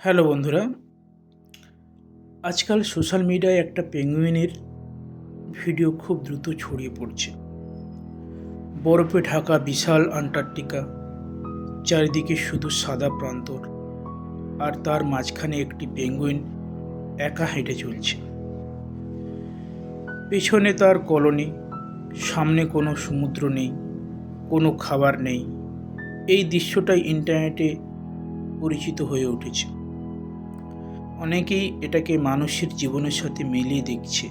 Hello বন্ধুরা, আজকাল social মিডিয়ায় একটা পেঙ্গুইনের ভিডিও খুব দ্রুত ছড়িয়ে পড়ছে। বরফে ঢাকা বিশাল আন্টার্কটিকা, চারিদিকে শুধু সাদা প্রান্তর, আর তার মাঝখানে একটি পেঙ্গুইন একা হেঁটে চলছে। পেছনে তার কলোনি, সামনে কোনো সমুদ্র নেই, কোনো খাবার নেই। এই দৃশ্যটাই ইন্টারনেটে পরিচিত হয়ে উঠেছে। অনেকেই এটাকে মানুষের জীবনের সাথে মিলিয়ে দেখছে,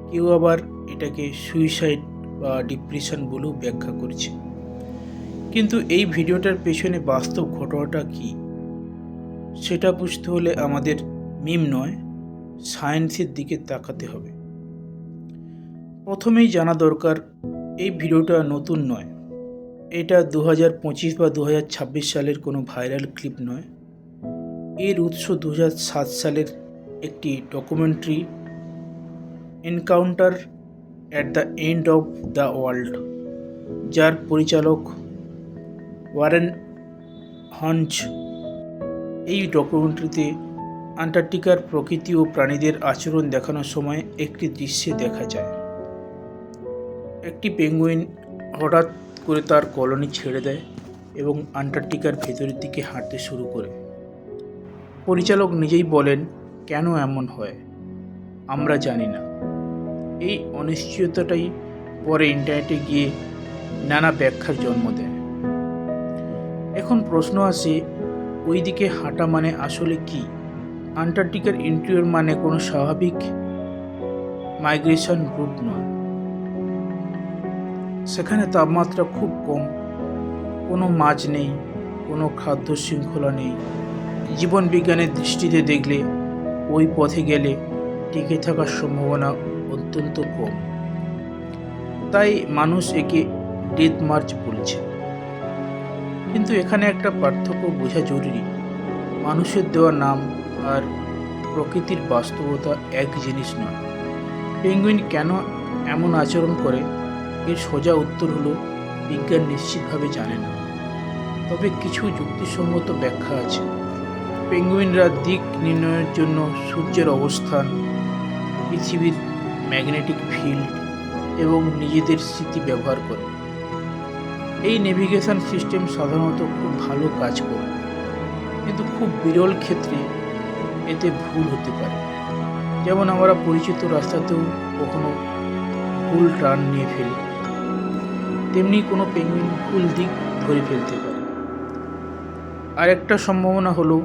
কেউ আবার এটাকে সুইসাইড বা ডিপ্রেশন বলেও ব্যাখ্যা করছে। কিন্তু এই ভিডিওটার পেছনে বাস্তব ঘটনাটা কী, সেটা বুঝতে হলে আমাদের মিম নয়, সায়েন্সের দিকে তাকাতে হবে। প্রথমেই জানা দরকার, এই ভিডিওটা নতুন নয়। এটা 2025 বা 2026 সালের কোনো ভাইরাল ক্লিপ নয়। এর উৎস 2007 সালের একটি documentary, encounter at the end of the world, যার পরিচালক ওয়ারেন হঞ্জ। এই ডকুমেন্টারিতে আন্টার্কটিকার প্রকৃতি ও প্রাণীদের আচরণ দেখানোর সময় একটি দৃশ্যে দেখা যায়, একটি পেঙ্গুইন হঠাৎ করে তার কলোনি ছেড়ে দেয় এবং আন্টার্কটিকার ভেতরের দিকে হাঁটতে শুরু করে। পরিচালক নিজেই বলেন, কেন এমন হয় আমরা জানি না। এই অনিশ্চয়তাটাই পরে ইন্টারনেটে গিয়ে নানা ব্যাখ্যার জন্ম দেয়। এখন প্রশ্ন আসে, ওই দিকে হাঁটা মানে আসলে কি? আন্টার্কটিকার ইন্টেরিয়র মানে কোনো স্বাভাবিক মাইগ্রেশন রুট নয়। সেখানে তাপমাত্রা খুব কম, কোনো মাছ নেই, কোনো খাদ্য শৃঙ্খলা নেই। জীবন বিজ্ঞানের দৃষ্টিতে দেখলে ওই পথে গেলে টিকে থাকার সম্ভাবনা অত্যন্ত কম। তাই মানুষ একে ডেথ মার্চ বলছে। কিন্তু এখানে একটা পার্থক্য বোঝা জরুরি। মানুষের দেওয়া নাম আর প্রকৃতির বাস্তবতা এক জিনিস নয়। পেঙ্গুইন কেন এমন আচরণ করে, এর সোজা উত্তর হলো বিজ্ঞান নিশ্চিতভাবে জানে না, তবে কিছু যুক্তিসঙ্গত ব্যাখ্যা আছে। পেঙ্গুইনরা দিক নির্ণয়ের জন্য সূর্যের অবস্থান, পৃথিবীর ম্যাগনেটিক ফিল্ড এবং নিজেদের স্মৃতি ব্যবহার করে। এই নেভিগেশন সিস্টেম সাধারণত খুব ভালো কাজ করে, কিন্তু খুব বিরল ক্ষেত্রে এতে ভুল হতে পারে। যেমন আমরা পরিচিত রাস্তাতেও কখনো ভুল টার্ন নিয়ে ফেলি, তেমনি কোনো পেঙ্গুইন ভুল দিক ধরে ফেলতে পারে। আরেকটা সম্ভাবনা হলো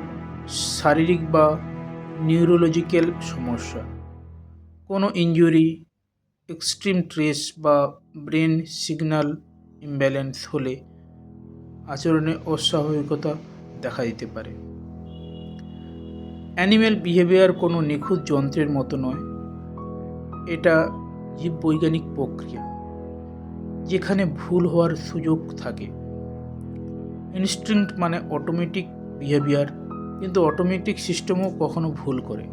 শারীরিক বা নিউরোলজিক্যাল সমস্যা। কোনো ইনজুরি, এক্সট্রিম স্ট্রেস বা ব্রেন সিগন্যাল ইমব্যালেন্স হলে আচরণে অস্বাভাবিকতা দেখা দিতে পারে। অ্যানিম্যাল বিহেভিয়ার কোনো নিখুঁত যন্ত্রের মতো নয়, এটা জীববৈজ্ঞানিক প্রক্রিয়া যেখানে ভুল হওয়ার সুযোগ থাকে। ইনস্টিংক্ট মানে অটোমেটিক বিহেভিয়ার, কিন্তু অটোমেটিক সিস্টেমও কখনো ভুল করে।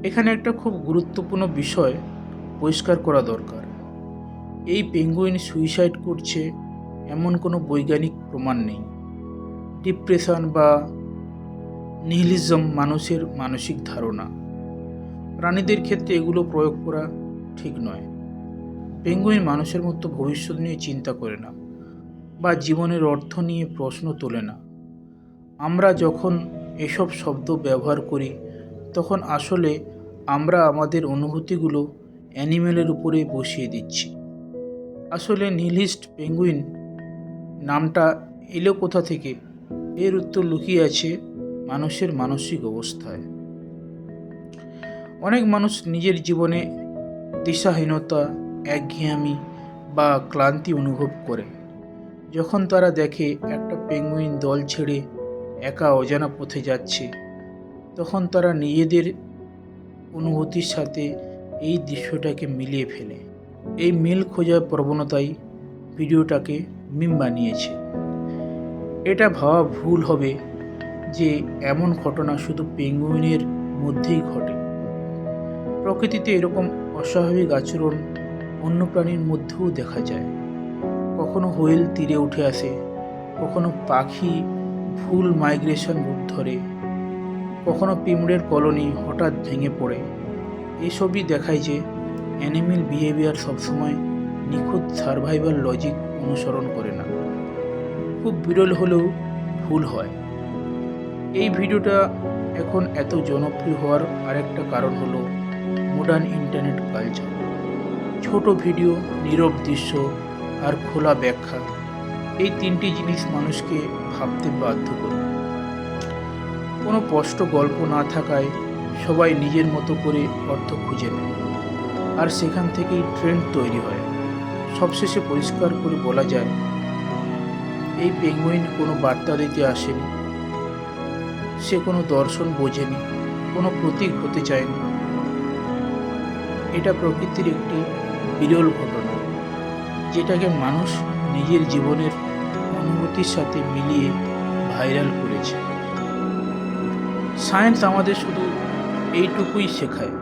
এখানে একটা খুব গুরুত্বপূর্ণ বিষয় পরিষ্কার করা দরকার। এই পেঙ্গুইন সুইসাইড করছে এমন কোনো বৈজ্ঞানিক প্রমাণ নেই। ডিপ্রেশন বা নিহিলিজম মানুষের মানসিক ধারণা, প্রাণীদের ক্ষেত্রে এগুলো প্রয়োগ করা ঠিক নয়। পেঙ্গুইন মানুষের মতো ভবিষ্যৎ নিয়ে চিন্তা করে না বা জীবনের অর্থ নিয়ে প্রশ্ন তোলে না। আমরা যখন এসব শব্দ ব্যবহার করি, তখন আসলে আমরা আমাদের অনুভূতিগুলো অ্যানিমেলের উপরে বসিয়ে দিচ্ছি। আসলে নিহিলিস্ট পেঙ্গুইন নামটা এলো কোথা থেকে? এর উত্তর লুকিয়ে আছে মানুষের মানসিক অবস্থায়। অনেক মানুষ নিজের জীবনে দিশাহীনতা, একঘেয়েমি বা ক্লান্তি অনুভব করে। যখন তারা দেখে একটা পেঙ্গুইন দল ছেড়ে একা অজানা পথে যাচ্ছে, তখন তারা নিজেদের অনুভূতির সাথে এই দৃশ্যটাকে মিলিয়ে ফেলে। এই মিল খোঁজার প্রবণতাই ভিডিওটাকে মিম বানিয়েছে। এটা ভাবা ভুল হবে যে এমন ঘটনা শুধু পেঙ্গুইনের মধ্যেই ঘটে। প্রকৃতিতে এরকম অস্বাভাবিক আচরণ অন্য প্রাণীর মধ্যেও দেখা যায়। কখনো হোয়েল তীরে উঠে আসে, কখনো পাখি ফুল মাইগ্রেশন রূপ ধরে, কখনো পিঁমড়ের কলোনি হঠাৎ ভেঙে পড়ে। এসবই দেখায় যে অ্যানিমেল বিহেভিয়ার সবসময় নিখুঁত সার্ভাইভাল লজিক অনুসরণ করে না, খুব বিরল হলেও ভুল হয়। এই ভিডিওটা এখন এত জনপ্রিয় হওয়ার আরেকটা কারণ হলো মডার্ন ইন্টারনেট কালচার। ছোট ভিডিও, নীরব দৃশ্য আর খোলা ব্যাখ্যা, এই তিনটি জিনিস মানুষকে ভাবতে বাধ্য করে। কোনো স্পষ্ট গল্প না থাকায় সবাই নিজের মতো করে অর্থ খুঁজে নেয়, আর সেখান থেকেই ট্রেন্ড তৈরি হয়। সবশেষে পরিষ্কার করে বলা যায়, এই পেঙ্গুইন কোনো বার্তা দিতে আসেনি, সে কোনো দর্শন বোঝেনি, কোনো প্রতীক হতে চায়নি। এটা প্রকৃতির একটি বিরল ঘটনা, যেটাকে মানুষ নিজের জীবনের অনুভূতির সাথে মিলিয়ে ভাইরাল করেছে। সায়েন্স আমাদের শুধু এইটুকুই শেখায়,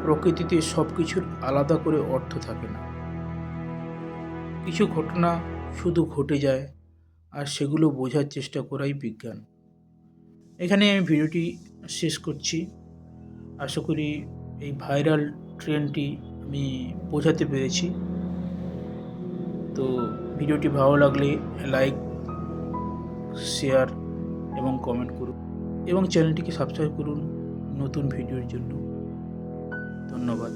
প্রকৃতিতে সব কিছুর আলাদা করে অর্থ থাকে না। কিছু ঘটনা শুধু ঘটে যায়, আর সেগুলো বোঝার চেষ্টা করাই বিজ্ঞান। এখানে আমি ভিডিওটি শেষ করছি। আশা করি এই ভাইরাল ট্রেন্ডটি আমি বোঝাতে পেরেছি। তো ভিডিওটি ভালো লাগলে লাইক, শেয়ার এবং কমেন্ট করুন, এবং চ্যানেলটিকে সাবস্ক্রাইব করুন নতুন ভিডিওর জন্য। ধন্যবাদ।